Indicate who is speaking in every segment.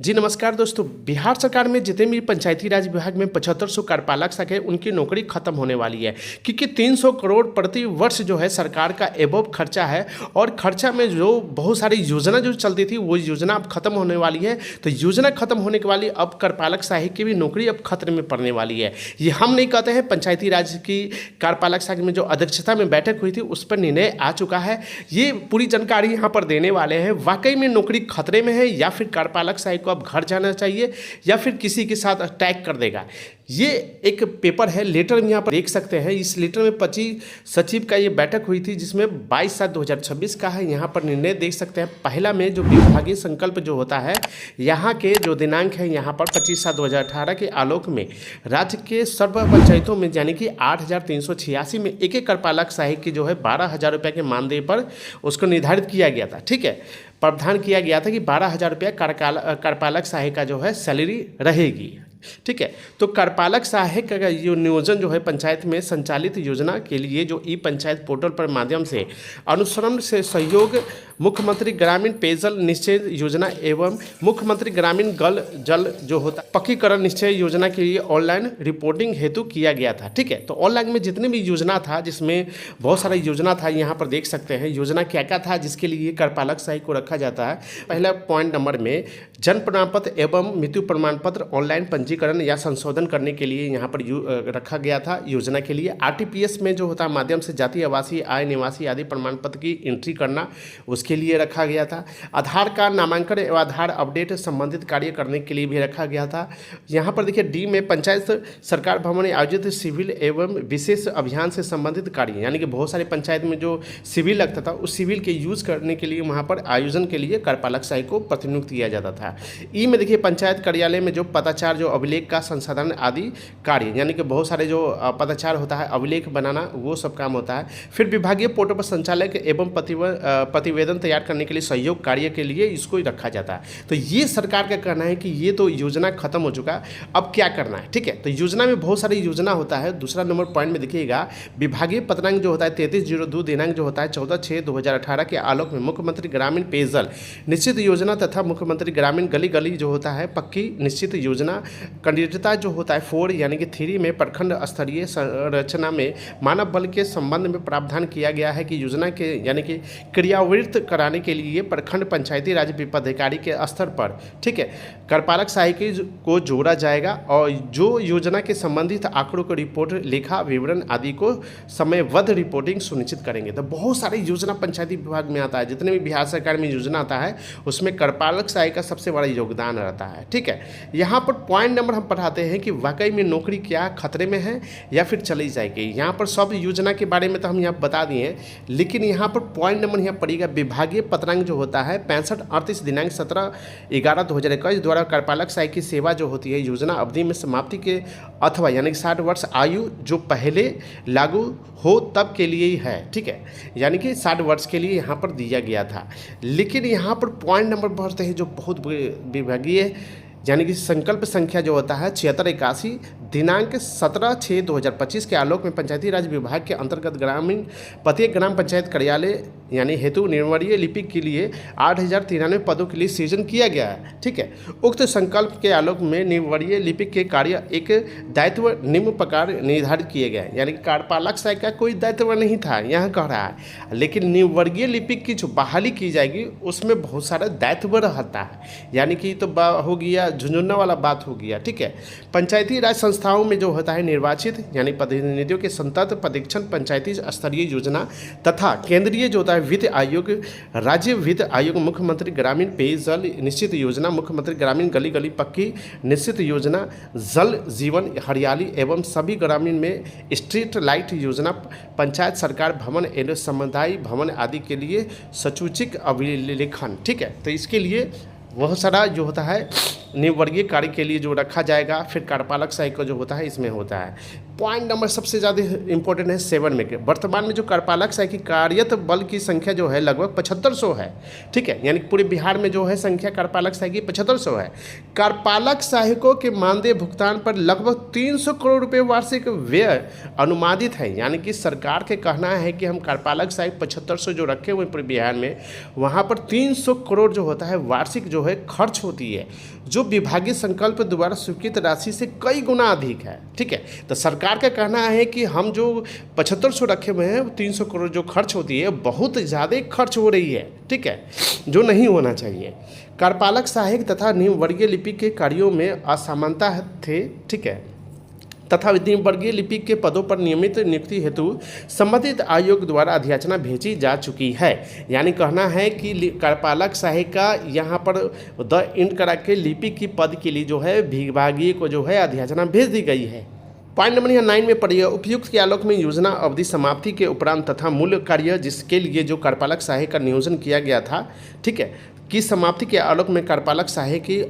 Speaker 1: जी नमस्कार दोस्तों। बिहार सरकार में जितने भी पंचायती राज विभाग में 7500 कार्यपालक सक है उनकी नौकरी खत्म होने वाली है, क्योंकि 300 करोड़ प्रति वर्ष जो है सरकार का एबव खर्चा है। और खर्चा में जो बहुत सारी योजना जो चलती थी वो योजना अब खत्म होने वाली है। तो योजना खत्म होने के वाली अब कार्यपालक सहायक की भी नौकरी अब खतरे में पड़ने वाली है। ये हम नहीं कहते हैं, पंचायती राज की कार्यपालक सहायक में जो अध्यक्षता में बैठक हुई थी उस पर निर्णय आ चुका है। ये पूरी जानकारी यहाँ पर देने वाले हैं। वाकई में नौकरी खतरे में है या फिर कार्यपालक सहायक को अब घर जाना चाहिए या फिर किसी के साथ अटैक कर देगा। ये एक पेपर है, लेटर में यहाँ पर देख सकते हैं। इस लेटर में 25 सचिव का ये बैठक हुई थी जिसमें 22/7/2026 का है। यहाँ पर निर्णय देख सकते हैं। पहला में जो विभागीय संकल्प जो होता है, यहाँ के जो दिनांक है यहाँ पर 25/7/2018 के आलोक में राज्य के सर्व पंचायतों में यानी कि 8386 में एक एक कार्यपालक सहायक की जो है 12,000 रुपये के मानदेय पर उसको निर्धारित किया गया था। ठीक है, प्रावधान किया गया था कि 12,000 रुपया कार्यपालक सहायक का जो है सैलरी रहेगी। ठीक है, तो कार्यपालक सहायक का ये नियोजन जो है पंचायत में संचालित योजना के लिए जो ई पंचायत पोर्टल पर माध्यम से अनुश्रम से सहयोग मुख्यमंत्री ग्रामीण पेयजल निश्चय योजना एवं मुख्यमंत्री ग्रामीण जल जो होता पक्कीकरण निश्चय योजना के लिए ऑनलाइन रिपोर्टिंग हेतु किया गया था। ठीक है, तो ऑनलाइन में जितने भी योजना था, जिसमें बहुत सारा योजना था, यहाँ पर देख सकते हैं योजना क्या क्या था जिसके लिए कार्यपालक सहायक को रखा जाता है। पहला पॉइंट नंबर में जन्म प्रमाण पत्र एवं मृत्यु प्रमाण पत्र ऑनलाइन पंजीकरण या संशोधन करने के लिए यहाँ पर रखा गया था योजना के लिए। आरटीपीएस में जो होता है माध्यम से जातीय आवासीय आय निवासी आदि प्रमाण पत्र की एंट्री करना, उसके लिए रखा गया था। आधार कार्ड नामांकन एवं आधार अपडेट संबंधित कार्य करने के लिए भी रखा गया था। यहाँ पर देखिए डी में पंचायत सरकार भवन में आयोजित सिविल एवं विशेष अभियान से संबंधित कार्य, यानी कि बहुत सारे पंचायत में जो सिविल लगता था उस सिविल के यूज़ करने के लिए वहाँ पर आयोजन के लिए कार्यपालक सहायक को प्रतिनियुक्त किया जाता था। ई में देखिए पंचायत कार्यालय में जो पदाचार जो अभिलेख का संसाधन आदि कार्य, यानी कि बहुत सारे जो पदाचार होता है अभिलेख बनाना वो सब काम होता है। फिर विभागीय पोर्टल पर संचालक एवं प्रतिवेदन तैयार करने के लिए सहयोग कार्य के लिए इसको रखा जाता है। तो ये सरकार का कहना है कि ये तो योजना खत्म हो चुका, अब क्या करना है। ठीक है, तो योजना में बहुत सारी योजना होता है। दूसरा नंबर पॉइंट में देखिएगा विभागीय पत्रांक जो होता है 3302 दिनांक जो होता है 14/6/2018 के आलोक में मुख्यमंत्री ग्रामीण पेयजल निश्चित योजना तथा मुख्यमंत्री ग्रामीण गली गली जो होता है पक्की निश्चित योजना कैंडिडेटता जो होता है 4 यानी कि 3 में प्रखंड स्तरीय संरचना में मानव बल के संबंध में प्रावधान किया गया है कि योजना के यानी कि क्रियान्वित कराने के लिए प्रखंड पंचायती राज पदाधिकारी के स्तर पर, ठीक है, कार्यपालक सहायक को जोड़ा जाएगा और जो योजना के संबंधित आंकड़ों को रिपोर्ट लेखा विवरण आदि को समयबद्ध रिपोर्टिंग सुनिश्चित करेंगे। तो बहुत सारी योजना पंचायती विभाग में आता है, जितने भी बिहार सरकार में योजना आता है उसमें कार्यपालक सहायक का सबसे बड़ा योगदान रहता है। ठीक है, यहाँ पर पॉइंट नंबर हम पढ़ाते हैं कि वाकई में नौकरी क्या खतरे में है या फिर चली जाएगी। यहाँ पर सब योजना के बारे में तो हम यहाँ बता दिए, लेकिन यहाँ पर पॉइंट नंबर यहाँ पड़ेगा विभागीय पत्रांक जो होता है 6538 दिनांक 17/11/2021 द्वारा कार्यपालक सहायक की सेवा जो होती है योजना अवधि में समाप्ति के अथवा यानी कि 60 वर्ष आयु जो पहले लागू हो तब के लिए ही है। ठीक है, यानी कि 60 वर्ष के लिए यहाँ पर दिया गया था। लेकिन यहाँ पर पॉइंट नंबर बढ़ते हैं जो बहुत विभागीय यानी कि संकल्प संख्या जो होता है 7681 दिनांक 17/6/2025 के आलोक में पंचायती राज विभाग के अंतर्गत ग्रामीण प्रत्येक ग्राम पंचायत कार्यालय यानी हेतु निर्वरीय लिपिक के लिए 8093 पदों के लिए सृजन किया गया है। ठीक है, उक्त संकल्प के आलोक में निर्वरीय लिपिक के कार्य एक दायित्व निम्न प्रकार निर्धारित किए गए, यानी कि कार्यपालक सहायक का कोई दायित्व नहीं था यहाँ कह रहा है, लेकिन निर्वर्गीय लिपिक की जो बहाली की जाएगी उसमें बहुत सारा दायित्व रहता है, यानी कि तो हो गया झुंझुनने वाला बात हो गया। ठीक है, पंचायती राज संस्थाओं में जो होता है निर्वाचित यानी प्रतिनिधियों के संतत परीक्षण पंचायती स्तरीय योजना तथा केंद्रीय जो होता है वित्त आयोग, राज्य वित्त आयोग, मुख्यमंत्री ग्रामीण पेयजल निश्चित योजना, मुख्यमंत्री ग्रामीण गली गली पक्की निश्चित योजना, जल जीवन हरियाली एवं सभी ग्रामीण में स्ट्रीट लाइट योजना, पंचायत सरकार भवन एवं समुदाय भवन आदि के लिए सचूचिक अभिलेखन। ठीक है, तो इसके लिए बहुत सारा जो होता है निवर्गीय कार्य के लिए जो रखा जाएगा। फिर कार्यपालक सहायक जो होता है इसमें होता है पॉइंट नंबर सबसे ज़्यादा इंपॉर्टेंट है 7 में। वर्तमान में जो कार्यपालक सहायक की कार्यरत बल की संख्या जो है लगभग 7500 है। ठीक है, यानी पूरे बिहार में जो है संख्या कार्यपालक सहायक की 7500 है। कार्यपालक सहायकों के मानदेय भुगतान पर लगभग 300 करोड़ रुपए वार्षिक व्यय अनुमानित है। यानी कि सरकार के कहना है कि हम कार्यपालक सहायक 7500 जो रखे हुए पूरे बिहार में, वहाँ पर 300 करोड़ जो होता है वार्षिक जो है खर्च होती है, जो विभागीय संकल्प द्वारा स्वीकृत राशि से कई गुना अधिक है। ठीक है, तो सरकार का कहना है कि हम जो 7500 रखे हुए हैं 300 करोड़ जो खर्च होती है बहुत ज़्यादा खर्च हो रही है। ठीक है, जो नहीं होना चाहिए। कार्यपालक सहायक तथा निम्न वर्गीय लिपिक के कार्यों में असमानता थे। ठीक है, तथा निम्न वर्गीय लिपिक के पदों पर नियमित नियुक्ति हेतु संबंधित आयोग द्वारा अधियाचना भेजी जा चुकी है। यानी कहना है कि कार्यपालक सहायक का यहाँ पर द इंड करा के लिपिक की पद के लिए जो है विभागीय को जो है अधियाचना भेज दी गई है। पॉइंट नंबर 9 में पढ़िए, उपयुक्त के आलोक में योजना अवधि समाप्ति के उपरांत तथा मूल कार्य जिसके लिए जो कार्यपालक सहायक का नियोजन किया गया था, ठीक है, की समाप्ति के आलोक में कार्यपालक सहायक की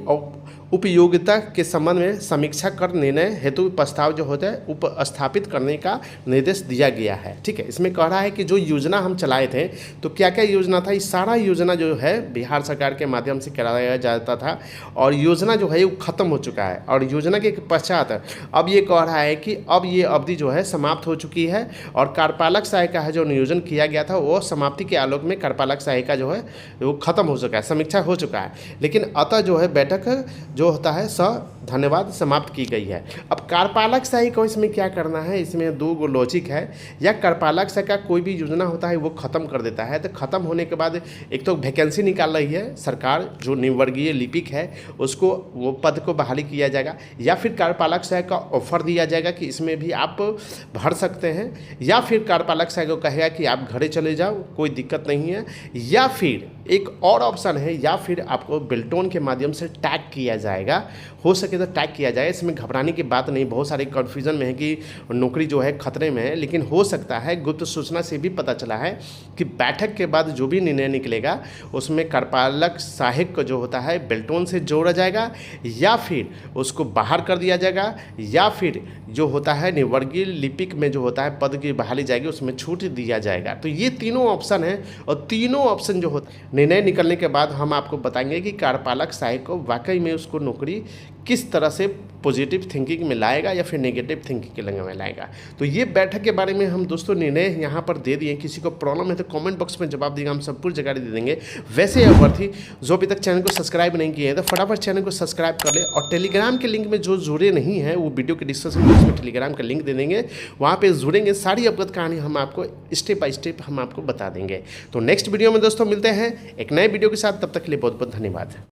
Speaker 1: उपयोगिता के संबंध में समीक्षा कर निर्णय हेतु प्रस्ताव जो होता है उपस्थापित करने का निर्देश दिया गया है। ठीक है, इसमें कह रहा है कि जो योजना हम चलाए थे तो क्या क्या योजना था, ये सारा योजना जो है बिहार सरकार के माध्यम से कराया जाता था और योजना जो है वो खत्म हो चुका है। और योजना के पश्चात अब ये कह रहा है कि अब ये अवधि जो है समाप्त हो चुकी है और कार्यपालक सहायक का जो नियोजन किया गया था वो समाप्ति के आलोक में कार्यपालक सहायक का जो है वो खत्म हो चुका है, समीक्षा हो चुका है। लेकिन अतः जो है बैठक जो होता है धन्यवाद समाप्त की गई है। अब कार्यपालक सहायक को इसमें क्या करना है, इसमें दो गो लॉजिक है। या कार्यपालक सहायक का कोई भी योजना होता है वो खत्म कर देता है, तो खत्म होने के बाद एक तो वैकेंसी निकाल रही है सरकार, जो निम्नवर्गीय लिपिक है उसको वो पद को बहाली किया जाएगा, या फिर कार्यपालक सहायक का ऑफर दिया जाएगा कि इसमें भी आप भर सकते हैं, या फिर कार्यपालक सहायक को कहेगा कि आप घरे चले जाओ कोई दिक्कत नहीं है, या फिर एक और ऑप्शन है, या फिर आपको बिल्टोन के माध्यम से टैग किया जाएगा। हो सके तो टैग किया जाए, इसमें घबराने की बात नहीं। बहुत सारे कन्फ्यूजन में है कि नौकरी जो है खतरे में है, लेकिन हो सकता है गुप्त सूचना से भी पता चला है कि बैठक के बाद जो भी निर्णय निकलेगा उसमें कार्यपालक सहायक को जो होता है बिल्टोन से जोड़ा जाएगा, या फिर उसको बाहर कर दिया जाएगा, या फिर जो होता है निम्नवर्गीय लिपिक में जो होता है पद की बहाली जाएगी उसमें छूट दिया जाएगा। तो ये तीनों ऑप्शन है और तीनों ऑप्शन जो होता है निर्णय निकलने के बाद हम आपको बताएंगे कि कार्यपालक सहायक को वाकई में उसको नौकरी किस तरह से पॉजिटिव थिंकिंग में लाएगा या फिर नेगेटिव थिंकिंग के लंग में लाएगा। तो ये बैठक के बारे में हम दोस्तों निर्णय यहाँ पर दे दिए। किसी को प्रॉब्लम है तो कमेंट बॉक्स में जवाब देगा, हम सब पूरी जानकारी दे देंगे। वैसे अभ्यर्थी जो अभी तक चैनल को सब्सक्राइब नहीं किए हैं तो फटाफट चैनल को सब्सक्राइब कर ले, और टेलीग्राम के लिंक में जो जुड़े नहीं हैं वो वीडियो के डिस्क्रिप्शन बॉक्स में टेलीग्राम का लिंक दे देंगे, वहाँ पर जुड़ेंगे, सारी अवगत कहानी हम आपको स्टेप बाय स्टेप हम आपको बता देंगे। तो नेक्स्ट वीडियो में दोस्तों मिलते हैं एक नए वीडियो के साथ, तब तक के लिए बहुत बहुत धन्यवाद।